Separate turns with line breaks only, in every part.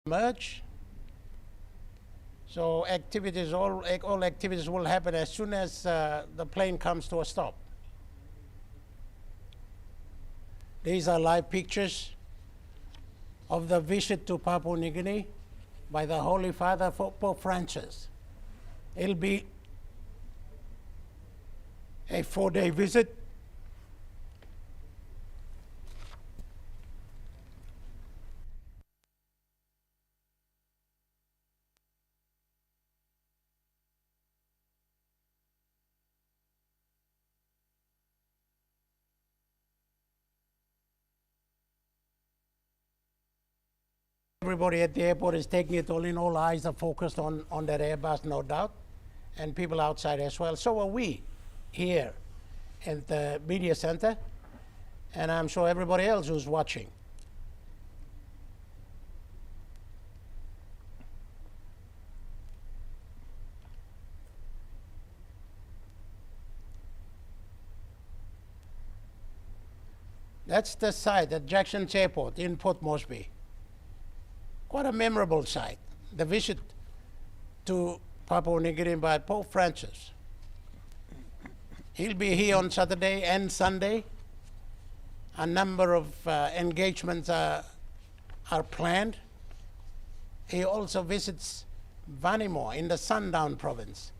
merge. So activities, all activities will happen as soon as the plane comes to a stop. These are live pictures of the visit to Papua-New Guinea by the Holy Father for Pope Francis. It'll be a 4-day visit. Everybody at the airport is taking it all in. All eyes are focused on that Airbus, no doubt, and people outside as well. So are we here at the media center, and I'm sure everybody else who's watching. That's the site at Jackson's Airport in Port Moresby. Quite a memorable site, the visit to Papua-New Guinea by Pope Francis. He'll be here on Saturday and Sunday. A number of engagements are planned. He also visits Vanimo in the Sundown province.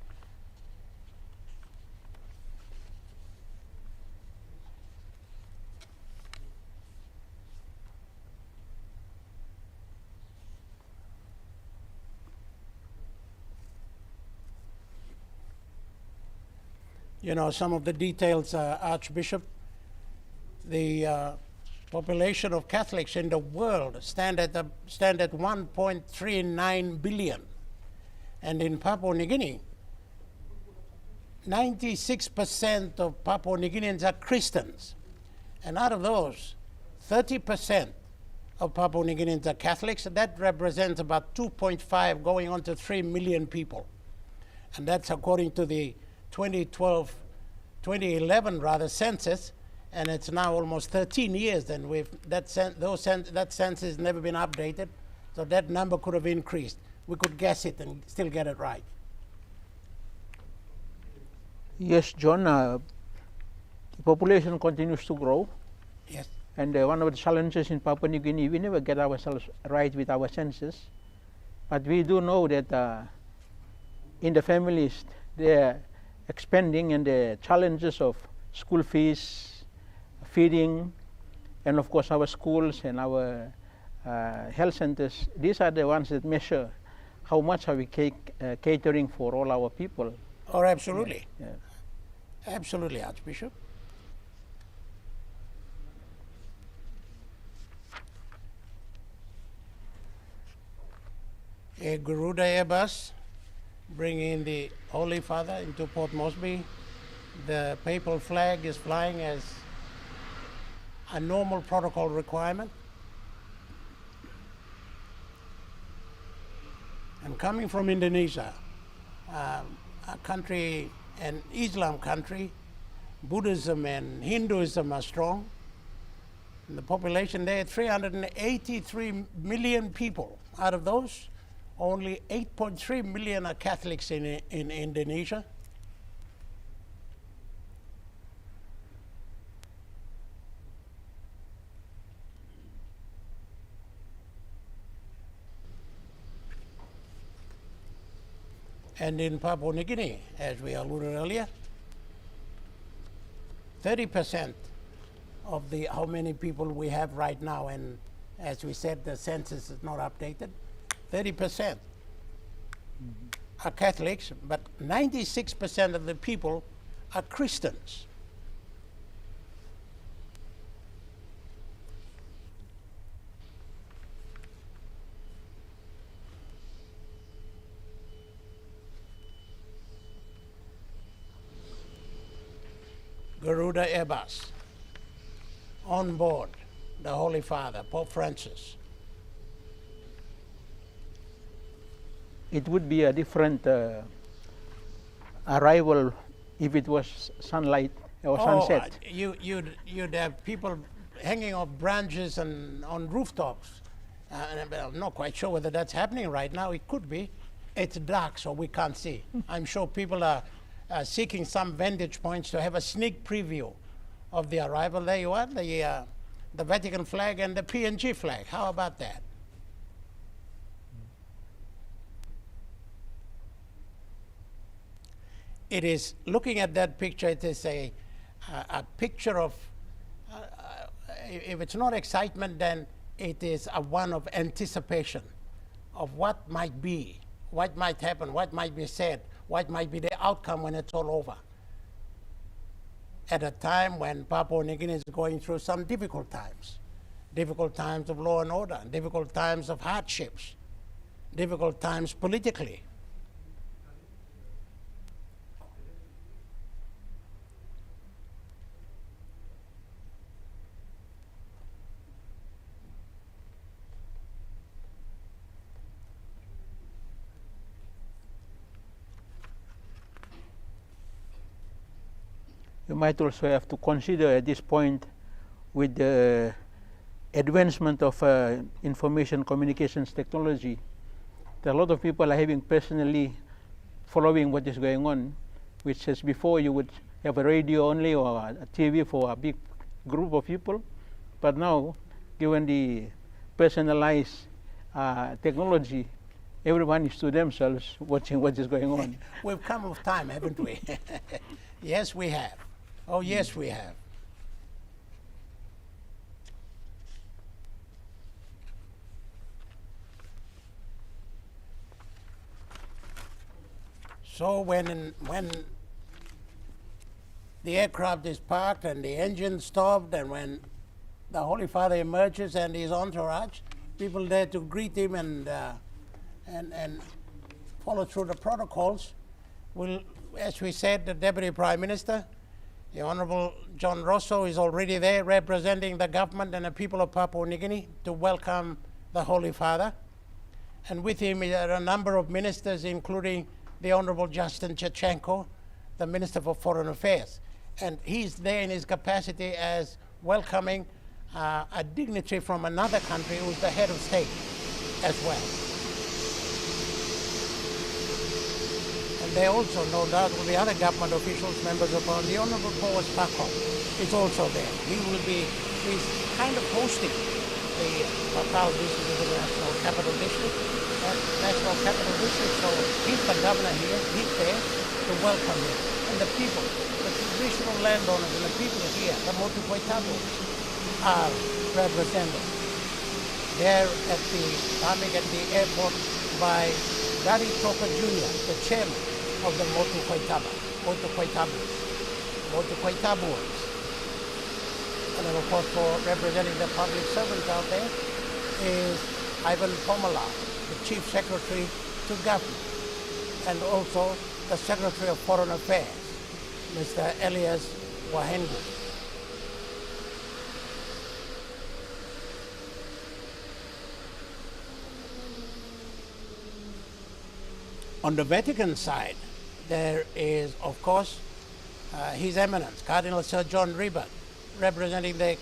You know, some of the details, Archbishop, the population of Catholics in the world stand at 1.39 billion. And in Papua-New Guinea, 96% of Papua-New Guineans are Christians. And out of those, 30% of Papua-New Guineans are Catholics. And that represents about 2.5 going on to 3 million people. And that's according to the 2011 census, and it's now almost 13 years, and that census has never been updated, so that number could have increased. We could guess it and still get it right.
Yes, John, the population continues to grow.
Yes.
And one of the challenges in Papua New Guinea, we never get ourselves right with our census, but we do know that in the families, they're expanding, and the challenges of school fees, feeding, and of course our schools and our health centers, these are the ones that measure how much are we catering for all our people.
Oh, absolutely.
Yeah.
Absolutely, Archbishop. A Garuda Airbus bringing the Holy Father into Port Moresby. The papal flag is flying as a normal protocol requirement. And coming from Indonesia, a country, an Islam country, Buddhism and Hinduism are strong. And the population there, 383 million people. Out of those, only 8.3 million are Catholics in Indonesia. And in Papua New Guinea, as we alluded earlier, 30% of how many people we have right now, and as we said, the census is not updated, 30% are Catholics, but 96% of the people are Christians. Garuda Airbus, on board the Holy Father, Pope Francis.
It would be a different arrival if it was sunlight or sunset.
You'd have people hanging off branches and on rooftops And I'm not quite sure whether that's happening right now. It could be. It's dark, so we can't see. I'm sure people are seeking some vantage points to have a sneak preview of the arrival. There you are, the Vatican flag and the PNG flag. How about that? It is, looking at that picture, it is a picture of, if it's not excitement, then it is a one of anticipation of what might be, what might happen, what might be said, what might be the outcome when it's all over. At a time when Papua New Guinea is going through some difficult times of law and order, difficult times of hardships, difficult times politically.
You might also have to consider at this point, with the advancement of information communications technology, that a lot of people are having personally following what is going on, which as before you would have a radio only or a TV for a big group of people. But now, given the personalized technology, everyone is to themselves watching what is going on.
We've come of time, haven't we? Yes, we have. Oh, yes, we have. So when the aircraft is parked and the engine stopped, and when the Holy Father emerges and his entourage, people there to greet him and follow through the protocols, will, as we said, the Deputy Prime Minister, the Honourable John Rosso, is already there representing the government and the people of Papua New Guinea to welcome the Holy Father. And with him are a number of ministers, including the Honourable Justin Chachenko, the Minister for Foreign Affairs. And he's there in his capacity as welcoming a dignitary from another country who's the head of state as well. And there also, no doubt, will be other government officials, members of Parliament. The Honourable Papst Franziskus is also there. He's kind of hosting the papal visit to the National Capital District. So he's the governor here, he's there to welcome him. And the people, the traditional landowners and the people here, the Motu Koitabu, are represented there at the airport by Gary Toka Jr., the chairman of the Motu Koitabuans. And then, of course, for representing the public servants out there is Ivan Pomala, the Chief Secretary to Government, and also the Secretary of Foreign Affairs, Mr. Elias Wahengu. On the Vatican side, there is, of course, His Eminence, Cardinal Sir John Ribert, representing the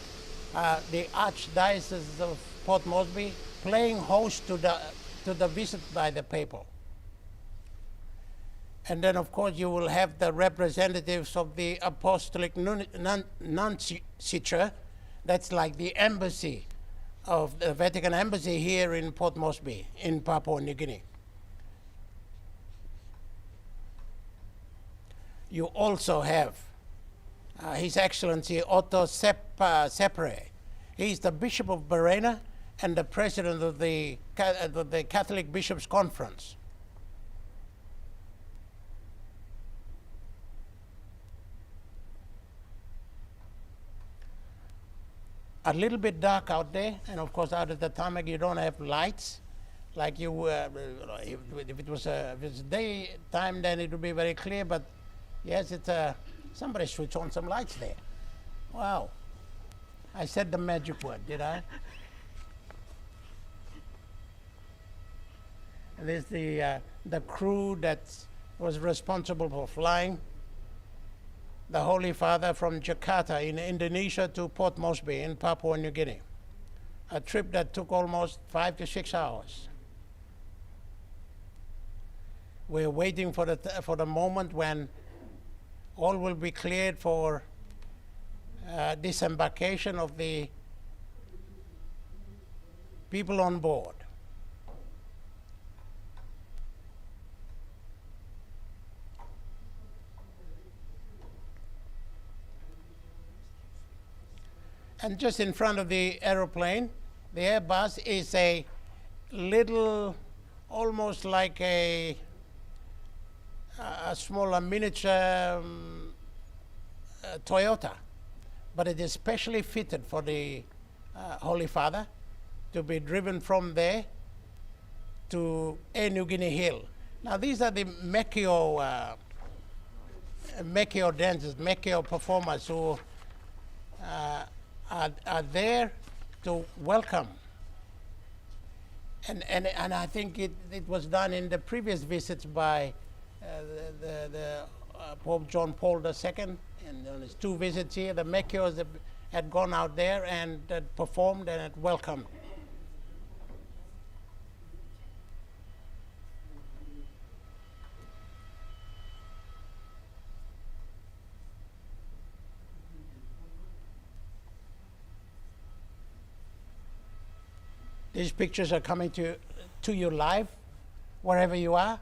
Archdiocese of Port Moresby, playing host to the visit by the Papal. And then, of course, you will have the representatives of the Apostolic Nunciature. That's like the embassy of the Vatican Embassy here in Port Moresby, in Papua New Guinea. You also have His Excellency Otto Sepre. He's the Bishop of Barena and the President of the Catholic Bishops' Conference. A little bit dark out there, and of course out at the tarmac you don't have lights. Like you, if it was daytime, then it would be very clear, but yes, it's somebody switched on some lights there. Wow. I said the magic word, did I? And there's the crew that was responsible for flying the Holy Father from Jakarta in Indonesia to Port Moresby in Papua New Guinea. a trip that took almost 5 to 6 hours. We're waiting for the moment when all will be cleared for disembarkation of the people on board. And just in front of the aeroplane, the Airbus is a little, almost like a smaller miniature Toyota, but it is specially fitted for the Holy Father to be driven from there to New Guinea Hill. Now these are the Mekio dancers, Mekio performers who are there to welcome. And I think it was done in the previous visits by the Pope John Paul II, and on his 2 visits here, the Mekios had gone out there and had performed and had welcomed. These pictures are coming to you live, wherever you are,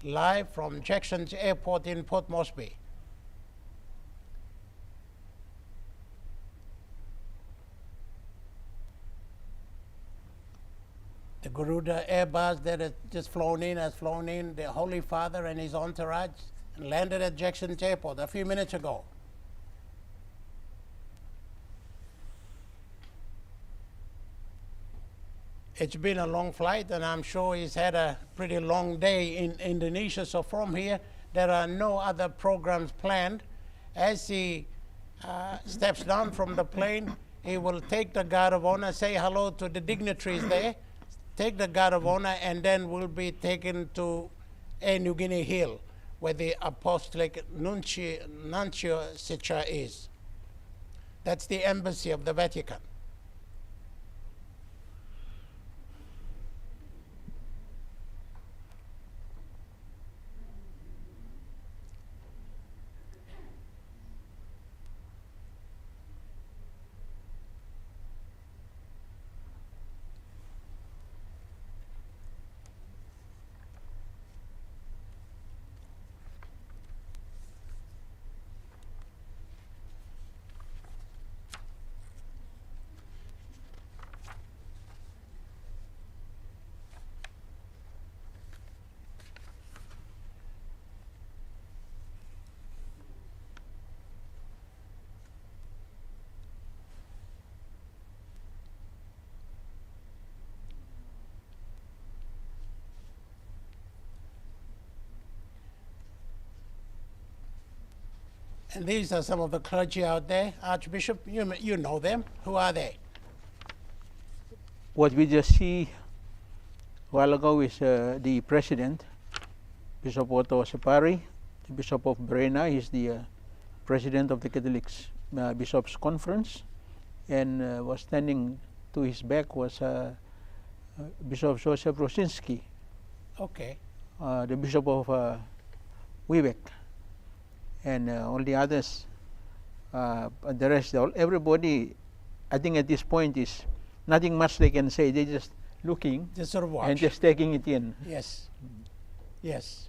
live from Jackson's Airport in Port Moresby. The Garuda Airbus that has just flown in has flown in. The Holy Father and his entourage landed at Jackson's Airport a few minutes ago. It's been a long flight, and I'm sure he's had a pretty long day in Indonesia. So from here, there are no other programs planned. As he steps down from the plane, he will take the guard of honor, say hello to the dignitaries there, take the guard of honor, and then will be taken to New Guinea Hill, where the Apostolic Nuncio Sicha is. That's the embassy of the Vatican. And these are some of the clergy out there. Archbishop, you know them. Who are they?
What we just see a while ago is the president, Bishop Otto Separi, the Bishop of Brena. He's the president of the Catholic Bishops' Conference, and was standing to his back was Bishop Joseph Rosinski,
Okay.
the Bishop of Wiebeck. And all the others, the rest, everybody, I think at this point is nothing much they can say. They're just looking
Just sort of watch.
and just taking it in.
Yes. Yes.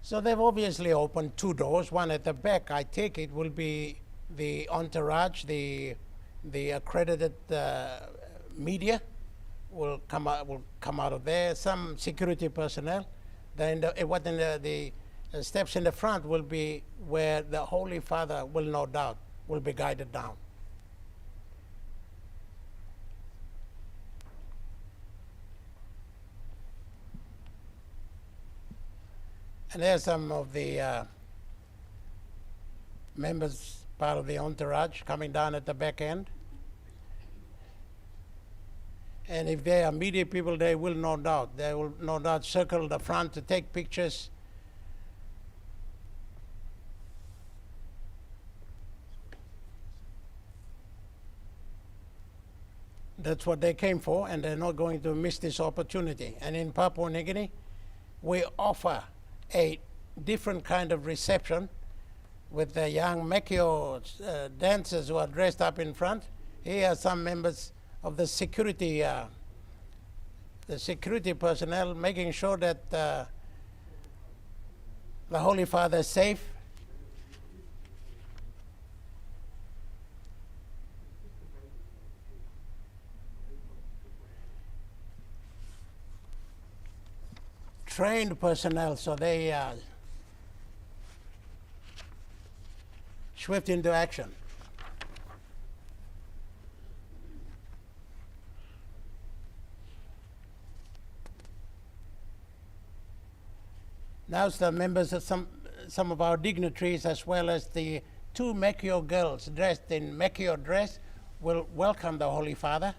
So they've obviously opened 2 doors. One at the back, I take it, will be the entourage, the accredited media will come out of there. Some security personnel. Then the steps in the front will be where the Holy Father will no doubt will be guided down. And there's some of the members, part of the entourage, coming down at the back end. And if they are media people, they will no doubt circle the front to take pictures that's what they came for, and they're not going to miss this opportunity. And in Papua-New Guinea, we offer a different kind of reception with the young Mekio dancers who are dressed up in front. Here are some members of the security personnel making sure that the Holy Father is safe. Trained personnel, so they swift into action. Now the members of some of our dignitaries, as well as the two Mekio girls dressed in Mekio dress, will welcome the Holy Father.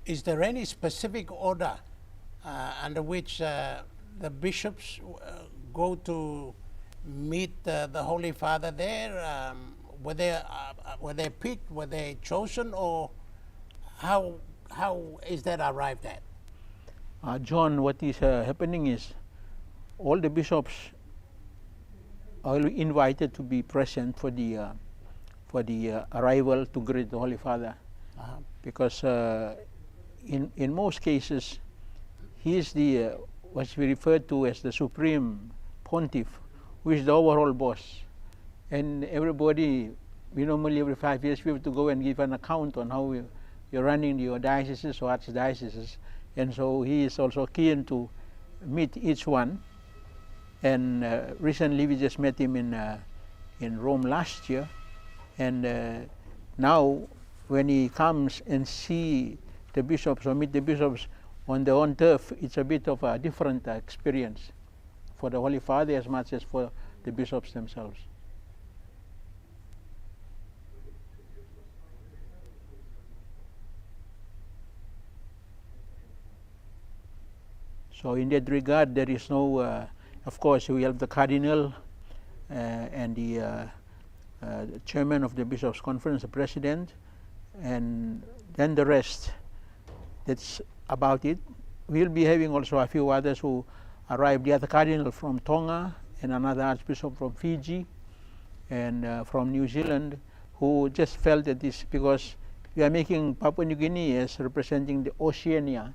Is there any specific order under which the bishops go to meet the Holy Father there? Were they picked? Were they chosen? Or how is that arrived at?
John, what is happening is all the bishops are invited to be present for the arrival to greet the Holy Father, because in most cases, he is the what we refer to as the supreme pontiff, who is the overall boss. And everybody, we normally every 5 years we have to go and give an account on how you're running your dioceses or archdioceses. And so he is also keen to meet each one. And recently we just met him in Rome last year. And now when he comes and see the bishops or meet the bishops on their own turf, it's a bit of a different experience for the Holy Father as much as for the bishops themselves. So in that regard, there is no, of course, we have the Cardinal and the Chairman of the Bishops' Conference, the President, and then the rest. That's about it. We'll be having also a few others who arrived. The other Cardinal from Tonga and another Archbishop from Fiji and from New Zealand, who just felt that this, because we are making Papua New Guinea as representing the Oceania,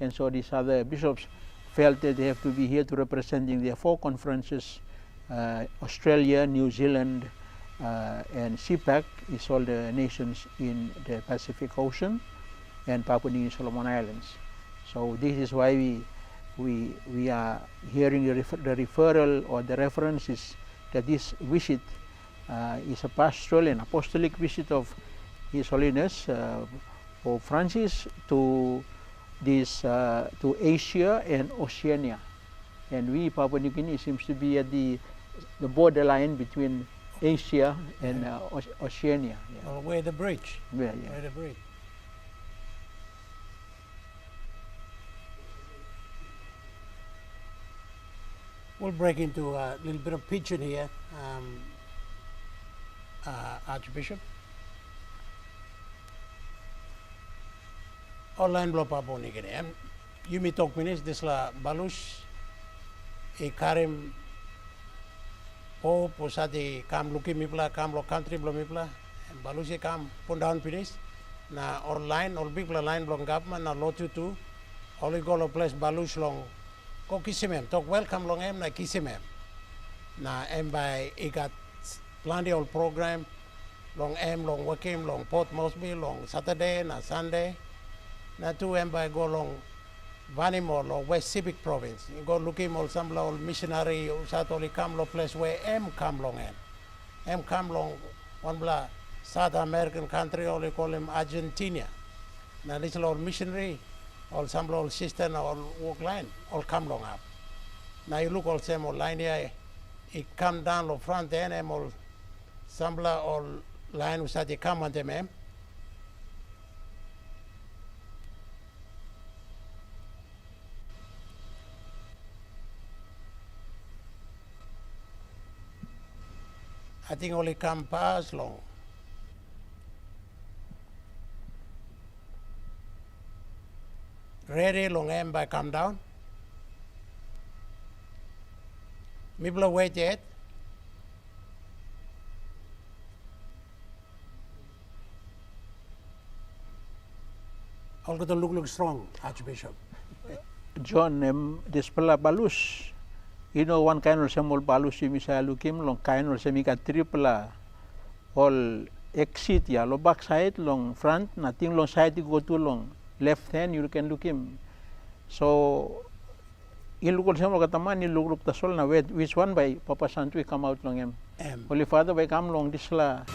and so these other bishops felt that they have to be here to representing their four conferences, Australia, New Zealand, and CPAC is all the nations in the Pacific Ocean, and Papua New Guinea Solomon Islands. So this is why we are hearing the referral or the reference is that this visit is a pastoral and apostolic visit of His Holiness Pope Francis to this to Asia and Oceania, and we Papua New Guinea seems to be at the borderline between Asia and Oceania.
Yeah. Or where the bridge.
Yeah.
Where the bridge. We'll break into a little bit of pidgin here, Archbishop. Online blo Papua New Guinea. Yumi tok minis disla balus e karim po posati kam luki mipla kam lo country blo mipla balus e kam pundaun pinis na online or big line blong government na lotu tu oli golo place balus long ko kisimem tok welcome long em na kisimem na em by ikat plenty of program long em long working long Port Moresby long Saturday na Sunday na tu em by go long Vanimol or West Civic Province. You go looking all some little missionary satoli come lo place where em come long em come long one bla South American country or they call him Argentina. Now this little missionary all some little sister all walk line all come long up. Now you look all same all line here, it come down lo front end all some all line was at the command mem. I think only come pass long. Ready long em by come down. Mibla wait yet. All got to look strong, Archbishop.
John, dispela balus. You know, one kind of semol balus yung misa lukim long kind of semika tripla all exit ya lo back side long front nothing long side you go to long left hand you can look him. So in look semol kataman you look the sol na which one by Papa Santo come out long him. Holy Father by come long this la.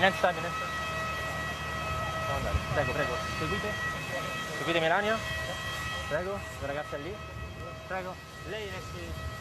Eminenza, eminenza. Possiamo andare. Prego, prego. Seguite. Seguite Melania. Prego. La ragazza è lì. Prego. Lei resti.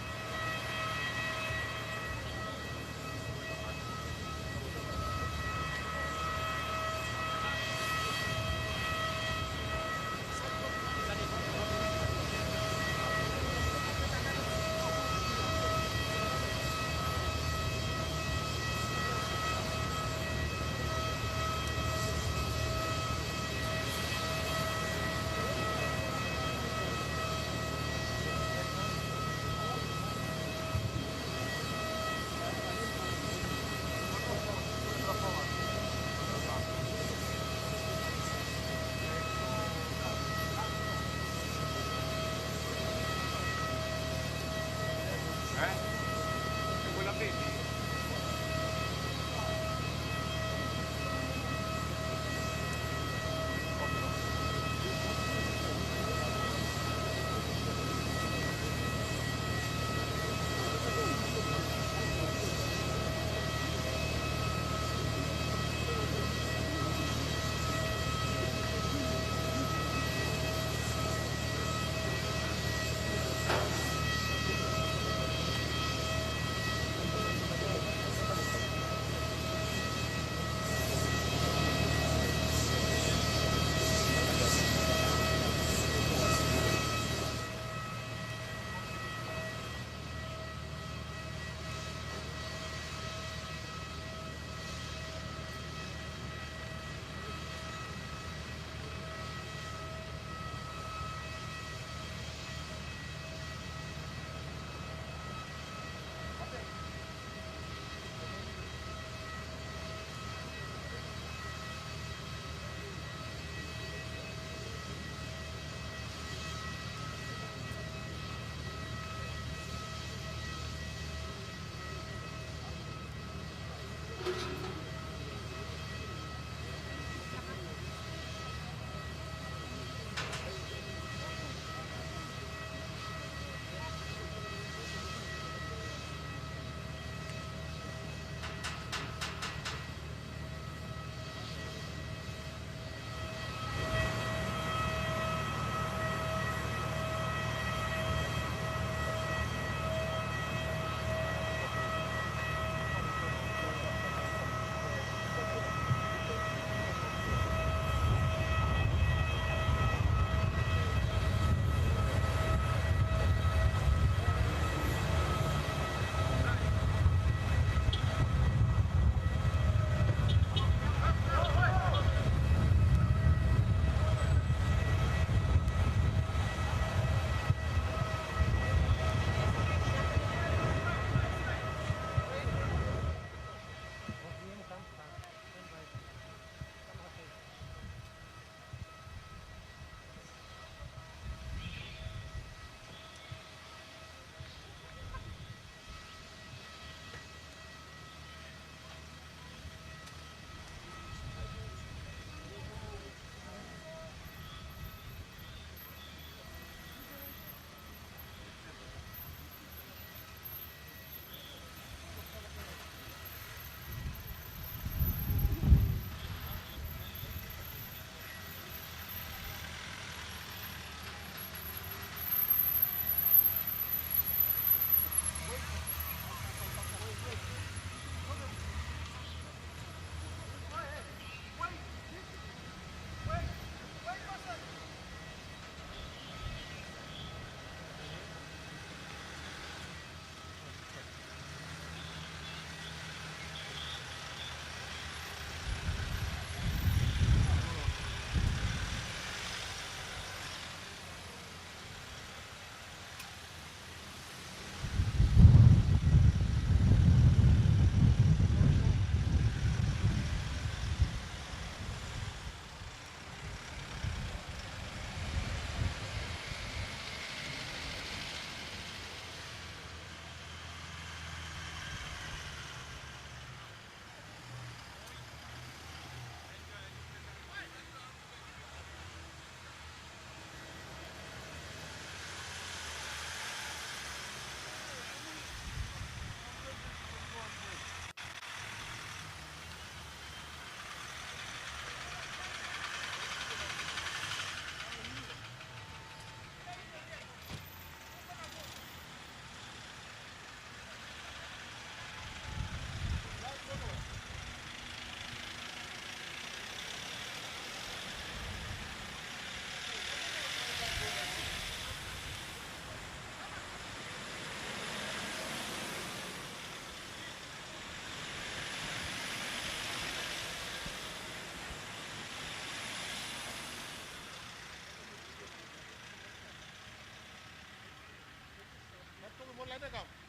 later come.